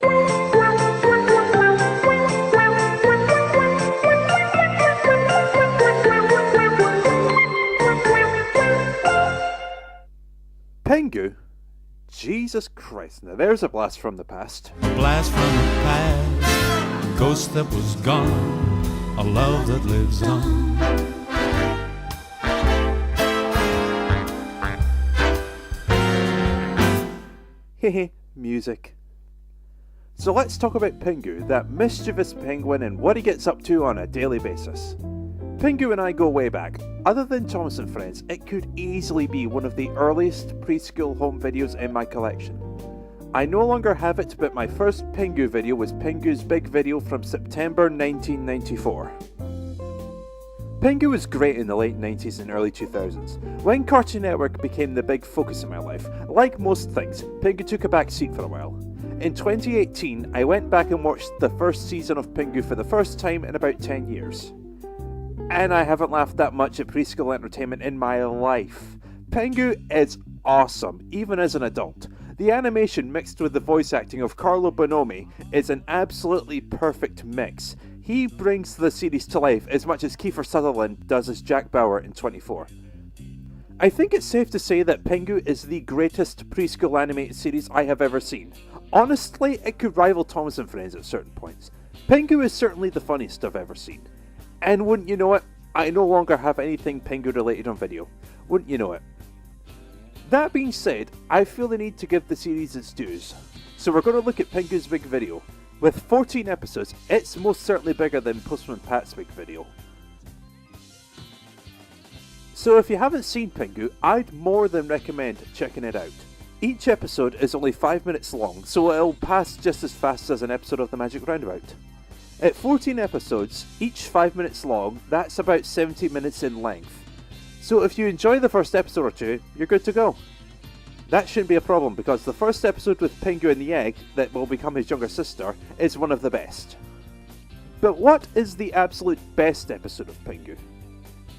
Pingu? Jesus Christ, now there's a blast from the past. A blast from the past, a ghost that was gone, a love that lives on. Hehe, music. So let's talk about Pingu, that mischievous penguin, and what he gets up to on a daily basis. Pingu and I go way back. Other than Thomas and Friends, it could easily be one of the earliest preschool home videos in my collection. I no longer have it, but my first Pingu video was Pingu's Big Video from September 1994. Pingu was great in the late 90s and early 2000s, when Cartoon Network became the big focus in my life. Like most things, Pingu took a back seat for a while. In 2018, I went back and watched the first season of Pingu for the first time in about 10 years. And I haven't laughed that much at preschool entertainment in my life. Pingu is awesome, even as an adult. The animation mixed with the voice acting of Carlo Bonomi is an absolutely perfect mix. He brings the series to life as much as Kiefer Sutherland does as Jack Bauer in 24. I think it's safe to say that Pingu is the greatest preschool animated series I have ever seen. Honestly, it could rival Thomas and Friends at certain points. Pingu is certainly the funniest I've ever seen. And wouldn't you know it, I no longer have anything Pingu related on video. Wouldn't you know it? That being said, I feel the need to give the series its dues. So we're going to look at Pingu's Big Video. With 14 episodes, it's most certainly bigger than Postman Pat's Big Video. So if you haven't seen Pingu, I'd more than recommend checking it out. Each episode is only 5 minutes long, so it'll pass just as fast as an episode of The Magic Roundabout. At 14 episodes, each 5 minutes long, that's about 70 minutes in length. So if you enjoy the first episode or two, you're good to go. That shouldn't be a problem because the first episode with Pingu and the egg, that will become his younger sister, is one of the best. But what is the absolute best episode of Pingu?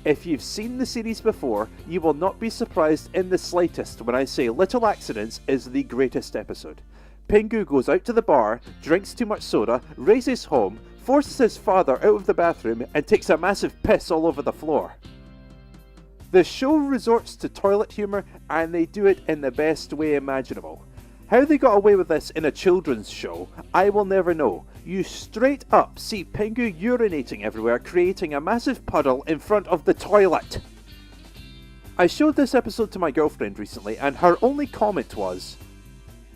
If you've seen the series before, you will not be surprised in the slightest when I say Little Accidents is the greatest episode. Pingu goes out to the bar, drinks too much soda, races home, forces his father out of the bathroom, and takes a massive piss all over the floor. The show resorts to toilet humour, and they do it in the best way imaginable. How they got away with this in a children's show, I will never know. You straight up see Pingu urinating everywhere, creating a massive puddle in front of the toilet. I showed this episode to my girlfriend recently, and her only comment was,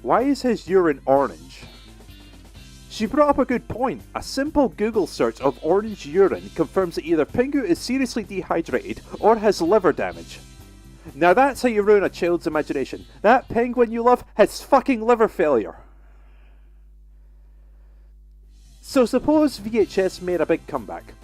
"Why is his urine orange?" She brought up a good point. A simple Google search of orange urine confirms that either Pingu is seriously dehydrated or has liver damage. Now that's how you ruin a child's imagination. That penguin you love has fucking liver failure. So suppose VHS made a big comeback.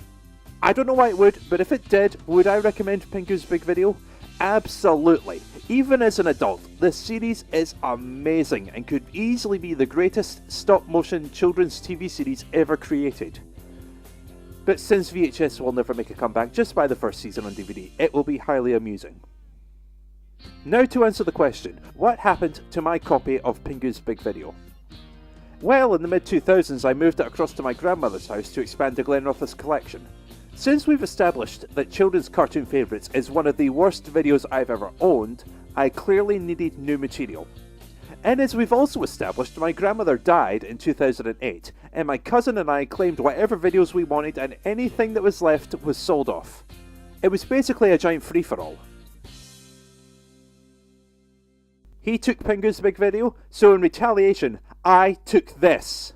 I don't know why it would, but if it did, would I recommend Pingu's Big Video? Absolutely. Even as an adult, this series is amazing and could easily be the greatest stop-motion children's TV series ever created. But since VHS will never make a comeback, just buy the first season on DVD. It will be highly amusing. Now to answer the question, what happened to my copy of Pingu's Big Video? Well, in the mid-2000s I moved it across to my grandmother's house to expand the Glenrothes collection. Since we've established that Children's Cartoon Favourites is one of the worst videos I've ever owned, I clearly needed new material. And as we've also established, my grandmother died in 2008, and my cousin and I claimed whatever videos we wanted and anything that was left was sold off. It was basically a giant free-for-all. He took Pingu's Big Video, so in retaliation, I took this.